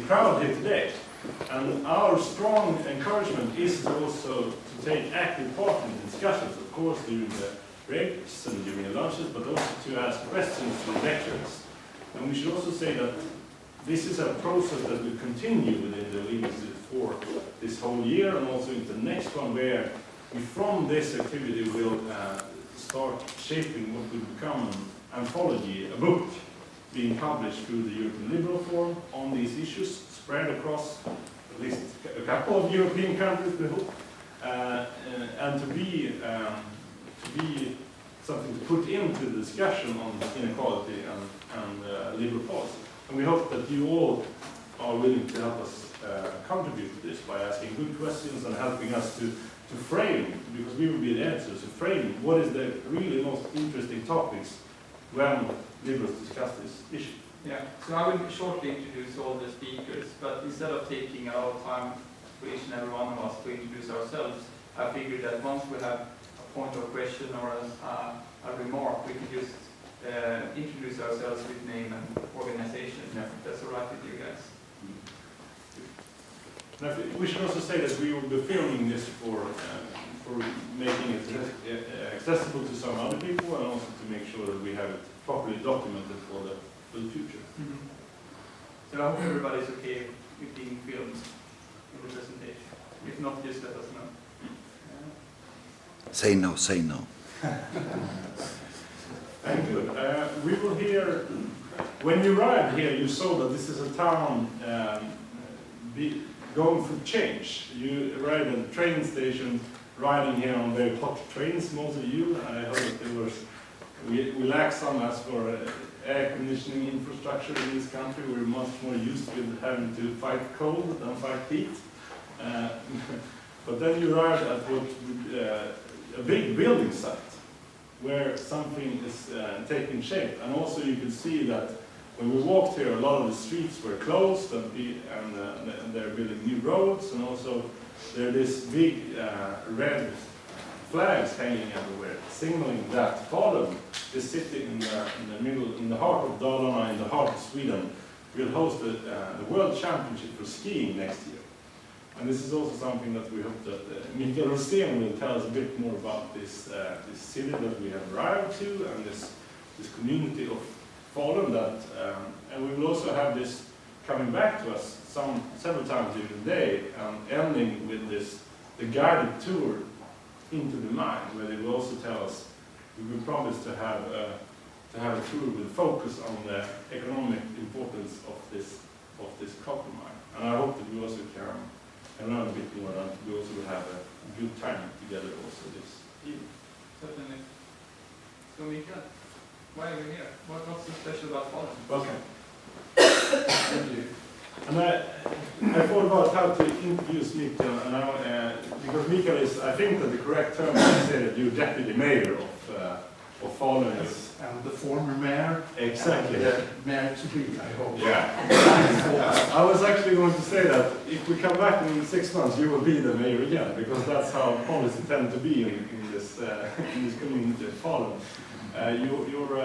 crowd here today. And our strong encouragement is also to take active part in the discussions, of course, during the breaks and during the lunches, but also to ask questions to the lecturers. And we should also say that this is a process that will continue within the Legal Institute for this whole year and also into the next one, where we from this activity will start shaping what will become an anthology, a book being published through the European Liberal Forum on these issues, spread across at least a couple of European countries, we hope, and to be something to put into the discussion on inequality and liberal policy. And we hope that you all are willing to help us contribute to this by asking good questions and helping us to frame, because we will be the editors, to frame what is the really most interesting topics when liberals discuss this issue. Yeah, so I will shortly introduce all the speakers, but instead of taking a lot of time for each and every one of us to introduce ourselves, I figured that once we have a point of question or a remark, we can just introduce ourselves with name and organization. Yeah. That's all right with you guys. Now, we should also say that we will be filming this for making it accessible to some other people, and also to make sure that we have it properly documented for the future. Mm-hmm. So I hope everybody's okay with being filmed in the presentation. If not, just let us know. Say no, say no. Thank you. We will hear, when you arrived here, you saw that this is a town going through change. You arrived at the train station, riding here on very hot trains, most of you. I heard that there was, we lack some as for air conditioning infrastructure in this country. We're much more used with having to fight cold than fight heat. But then you arrived at what a big building site where something is taking shape. And also you could see that when we walked here, a lot of the streets were closed, and they're building new roads, and also there are these big red flags hanging everywhere, signaling that Falun, the city in the middle, in the heart of Dalarna, in the heart of Sweden, will host the World Championship for skiing next year. And this is also something that we hope that Mikael Rosén will tell us a bit more about this city that we have arrived to, and this community of Falun that, and we will also have this coming back to us several times during the day, ending with the guided tour into the mine, where they will also tell us, we will promise to have a tour with focus on the economic importance of this copper mine. And I hope that we also can learn a bit more, and we also will have a good time together also this evening. Certainly. So Mikael, why are you here? What's so special about Falun? Welcome. Thank you. And I thought about how to introduce Mikael, and because Mikael is, I think that the correct term is to say that you're deputy mayor of Falun. Yes, and the former mayor. Exactly. And the mayor to be, I hope. Yeah. I was actually going to say that if we come back in 6 months, you will be the mayor again, because that's how policy tend to be in this community of Falun. You're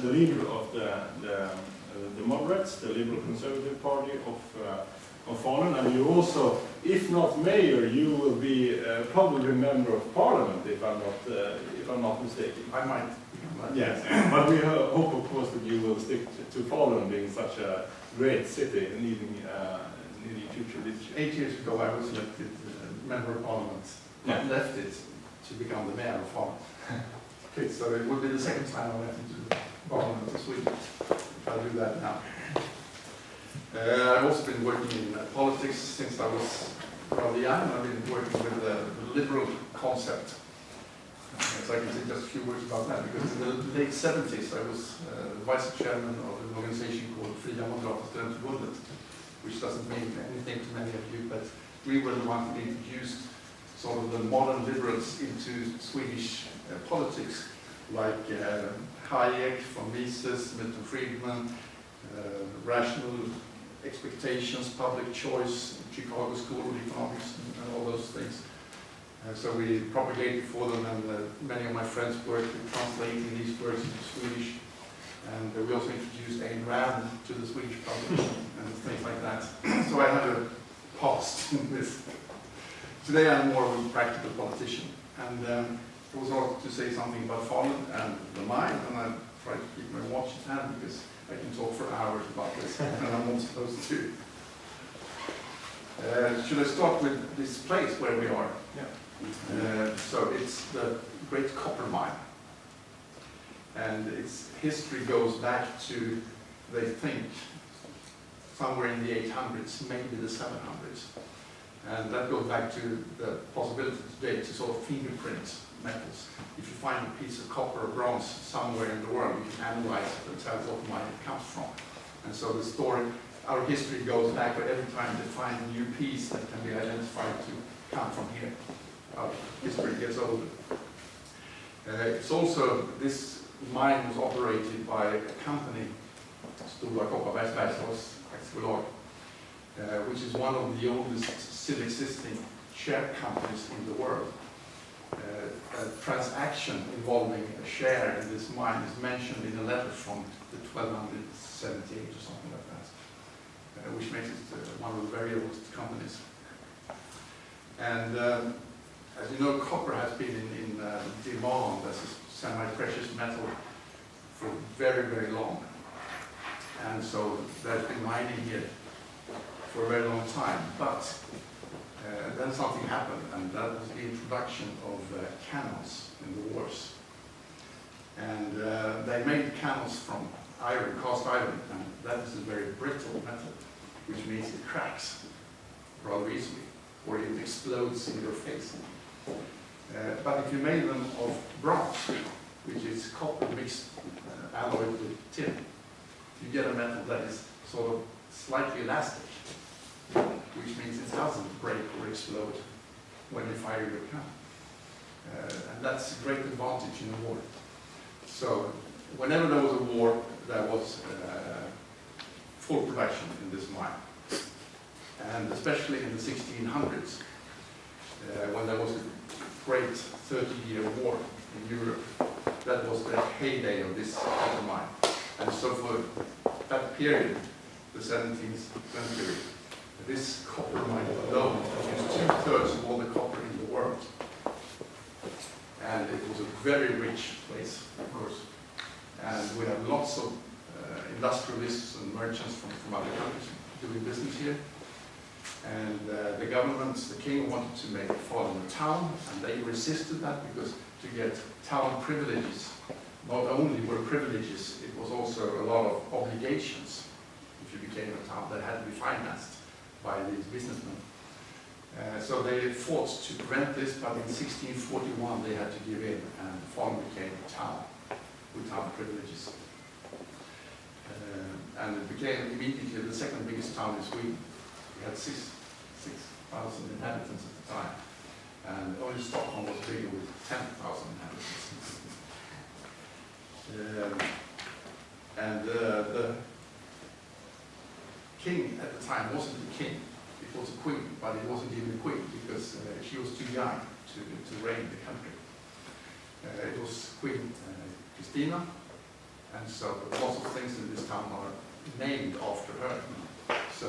the leader of the moderates, the Liberal Conservative Party of Falun, and you also, if not mayor, you will be probably a member of parliament, if I'm not mistaken. I might. Yes, but we hope, of course, that you will stick to Falun being such a great city needing future leadership. 8 years ago, I was elected member of parliament. Yeah. I left it to become the mayor of Falun. Okay, so it will be the second time I went into parliament in Sweden. I'll do that now. I've also been working in politics since I was rather young. I've been working with the liberal concept. So I can say just a few words about that, because in the late 70s I was vice chairman of an organization called Fria Moderata Studentförbundet, which doesn't mean anything to many of you, but we were the ones that introduced sort of the modern liberals into Swedish politics, like Hayek from Mises, Milton Friedman, rational expectations, public choice, Chicago School of Economics, and all those things. So we propagated for them, and many of my friends worked with translating these words into Swedish. And we also introduced Ayn Rand to the Swedish public and things like that. So past in this. Today I'm more of a practical politician, and I was asked to say something about Falun and the mine, and I try to keep my watch at hand because I can talk for hours about this, and I'm not supposed to. Should I start with this place where we are? Yeah. So it's the great copper mine, and its history goes back to, they think, somewhere in the 800s, maybe the 700s. And that goes back to the possibility today to sort of fingerprint metals. If you find a piece of copper or bronze somewhere in the world, you can analyze it and tell what mine it comes from. And so the story, our history goes back, where every time they find a new piece that can be identified to come from here, our history gets older. It's also, this mine was operated by a company, Stora Kopparbergsbergsbolag, which is one of the oldest still existing share companies in the world. A transaction involving a share in this mine is mentioned in a letter from the 1278 or something like that, which makes it one of the very oldest companies. And as you know, copper has been in demand as a semi-precious metal for very, very long. And so there's been mining here for a very long time. But then something happened, and that was the introduction of cannons in the wars. And they made cannons from iron, cast iron, and that is a very brittle metal, which means it cracks rather easily, or it explodes in your face. But if you made them of bronze, which is copper mixed, alloyed with tin, you get a metal that is sort of slightly elastic, which means it doesn't break or explode when you fire your cannon. And that's a great advantage in a war. So whenever there was a war, there was full production in this mine. And especially in the 1600s, when there was a great 30-year war in Europe, that was the heyday of this copper mine. And so for that period, the 17th century, this copper mine alone produced 2/3 of all the copper in the world. And it was a very rich place, of course. And we have lots of industrialists and merchants from other countries doing business here. And the government, the king, wanted to make Falun a town, and they resisted that because to get town privileges, not only were privileges, it was also a lot of obligations. If you became a town, that had to be financed by these businessmen. So they fought to prevent this, but in 1641 they had to give in, and Falun became a town with town privileges. And it became immediately the second biggest town in Sweden. We had 6,000 inhabitants at the time, and only Stockholm was bigger with 10,000 inhabitants. The king at the time wasn't the king, it was a queen, but it wasn't even a queen because she was too young to reign the country. It was Queen Christina, and so lots of things in this town are named after her. So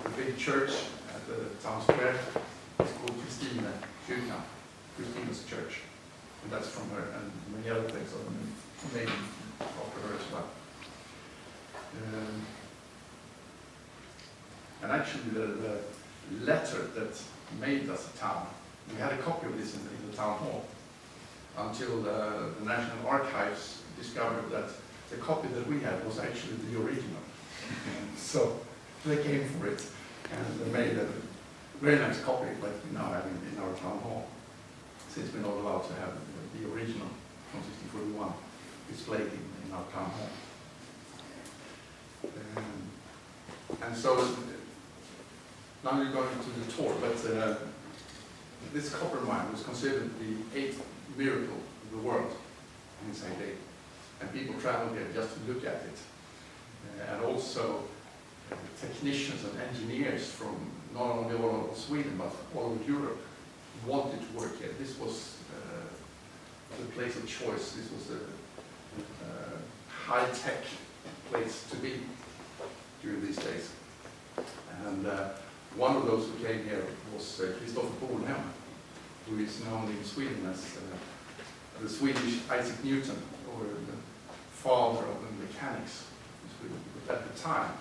the big church at the town square is called Christina kyrkan, Christina's church, and that's from her, and many other things are named after her as well. And actually the letter that made us a town, we had a copy of this in the town hall until the National Archives discovered that the copy that we had was actually the original. So they came for it and they made a very nice copy like we now have in our town hall, since we're not allowed to have the original from 1641 displayed in our town hall. And so now you're going to the tour, but this copper mine was considered the 8th miracle of the world in its heyday. And people traveled here just to look at it. And also technicians and engineers from not only all over Sweden, but all over Europe wanted to work here. This was the place of choice. This was the high-tech place to be during these days. And One of those who came here was Christopher Polhem, who is known in Sweden as the Swedish Isaac Newton, or the father of the mechanics in Sweden. But at the time,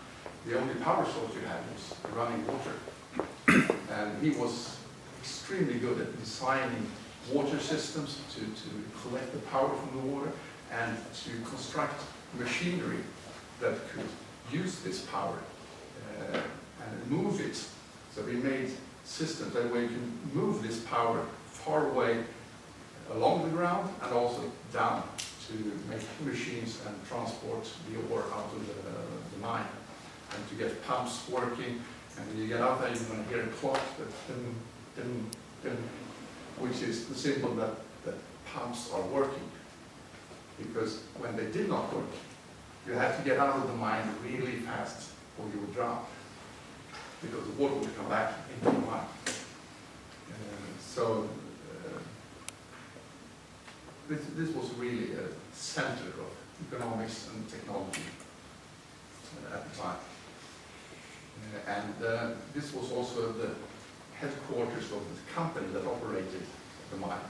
the only power source you had was running water. And he was extremely good at designing water systems to collect the power from the water and to construct machinery that could use this power and move it. So we made systems that way you can move this power far away along the ground and also down to make machines and transport the ore out of the mine, and to get pumps working. And when you get out there, you're going to hear a clock that ding, ding, ding, which is the symbol that pumps are working. Because when they did not work, you had to get out of the mine really fast or you would drown, because the water would come back into the mine. This was really a center of economics and technology at the time. This was also the headquarters of the company that operated the mine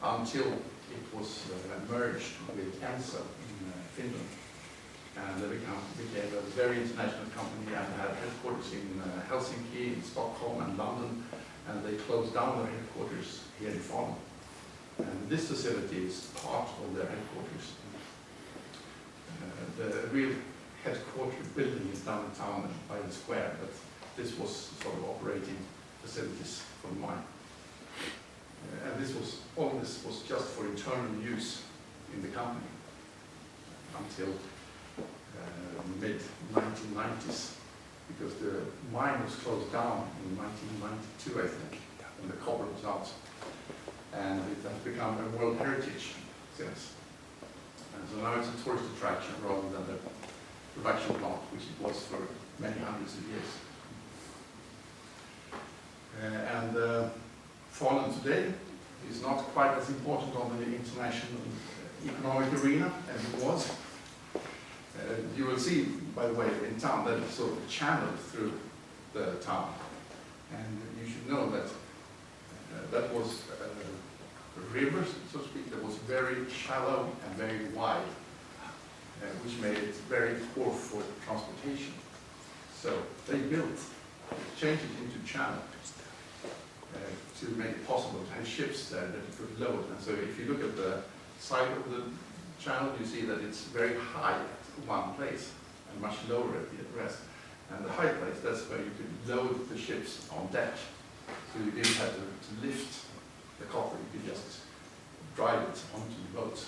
until it was merged with Enso in Finland. And they became a very international company and had headquarters in Helsinki, in Stockholm and London, and they closed down their headquarters here in Falun. And this facility is part of their headquarters. The real headquarters building is downtown by the square, but this was sort of operating facilities for the mine. And all this was just for internal use in the company until mid-1990s, because the mine was closed down in 1992, I think, when the copper was out. And it has become a World Heritage since. And so now it's a tourist attraction rather than the production plant, which it was for many hundreds of years. Falun today is not quite as important on the international economic arena as it was. You will see, by the way, in town that it's sort of channeled through the town. And you should know that that was a river, so to speak, that was very shallow and very wide, which made it very poor for transportation. So they changed it into channel to make it possible to have ships there that you could load. And so if you look at the side of the channel, you see that it's very high at one place and much lower at the rest. And the high place, that's where you could load the ships on deck. So you didn't have to lift the copper, you could just drive it onto the boat.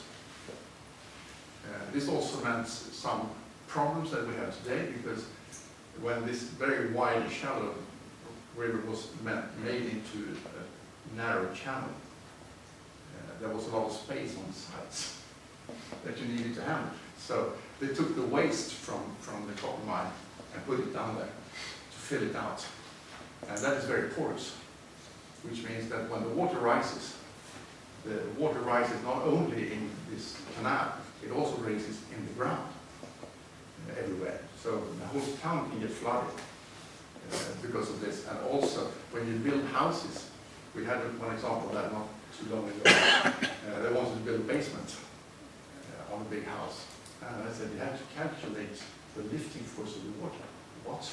This also meant some problems that we have today, because when this very wide, shallow river was made into a narrow channel, there was a lot of space on the sides that you needed to handle. So they took the waste from the copper mine and put it down there to fill it out. And that is very porous, which means that when the water rises not only in this canal, it also rises in the ground everywhere. So the whole town can get flooded because of this. And also, when you build houses, we had one example of that not too long ago. They wanted to build a basement on a big house. And I said, you have to calculate the lifting force of the water. What?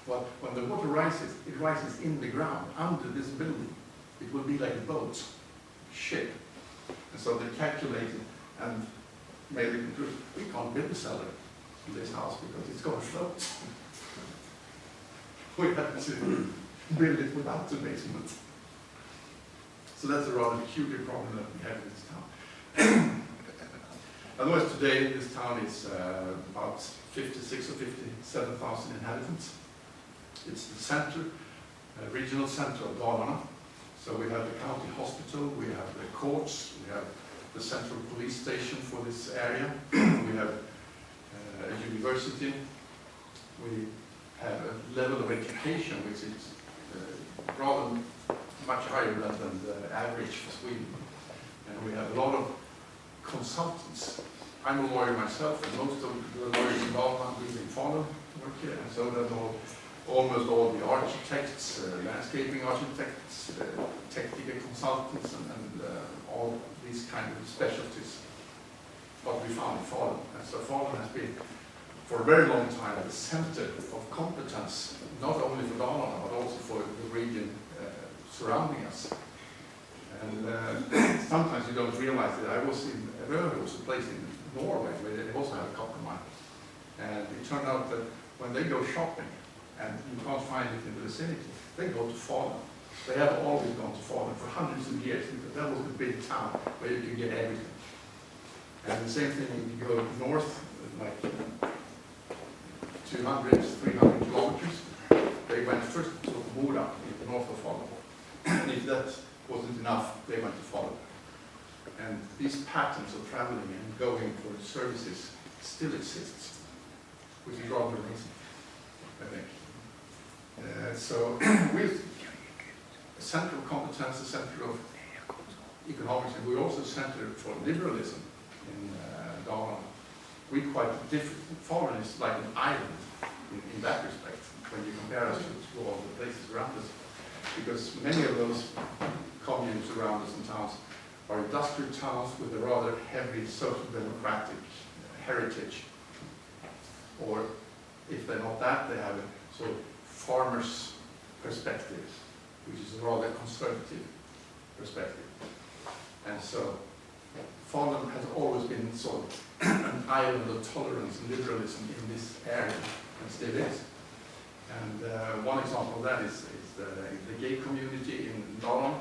Well, when the water rises, it rises in the ground, under this building. It will be like a boat, ship. And so they calculated and made the conclusion, we can't build a cellar in this house because it's going to float. We have to build it without the basement. So that's a rather peculiar problem that we have in this town. Otherwise, today this town is about 56 or 57,000 inhabitants. It's the center, regional center of Dalarna. So we have the county hospital, we have the courts, we have the central police station for this area, we have a university, we have a level of education which is rather much higher than the average for Sweden. And we have a lot of consultants I'm a lawyer myself, and most of the lawyers in Dalarna live in Falun, work here, and so does almost all the architects, landscaping architects, technical consultants, and all these kind of specialties. What we found in Falun. And so Falun has been, for a very long time, the center of competence, not only for Dalarna, but also for the region surrounding us. And sometimes you don't realize that. I was in Røros, a place in Norway, where they also have a copper mine. And it turned out that when they go shopping, and you can't find it in the vicinity, they go to Falun. They have always gone to Falun for hundreds of years, because that was the big town where you could get everything. And the same thing when you go north, like 200, 300 kilometers, they went first to Mora, in the north of Falun. And if that wasn't enough, they went to Falun. And these patterns of traveling and going for services still exists, which is rather amazing, I think. So with a center of competence, a center of economics, and we're also a center for liberalism in Dalarna. We're quite different. Falun is like an island in that respect, when you compare us to all the places around us, because many of those communes around us and towns are industrial towns with a rather heavy social democratic heritage. Or if they're not that, they have a sort of farmer's perspective, which is a rather conservative perspective. And so Falun has always been sort of an island of tolerance and liberalism in this area, and still is. And one example of that is the gay community in Dalarna.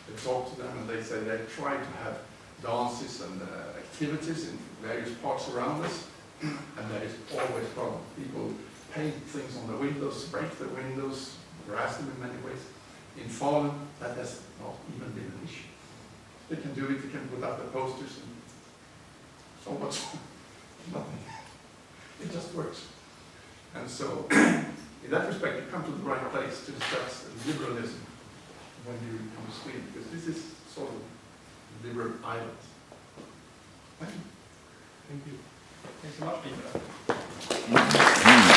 They talk to them and they say they try to have dances and activities in various parts around us, and there is always problem. People paint things on the windows, break the windows, harass them in many ways. In Falun, that has not even been an issue. They can do it, they can put up the posters, and so much, nothing. It just works. And so, in that respect, you come to the right place to discuss liberalism when you come to Sweden, because this is sort of liberal island. Thank you. Thanks so much, Mikael.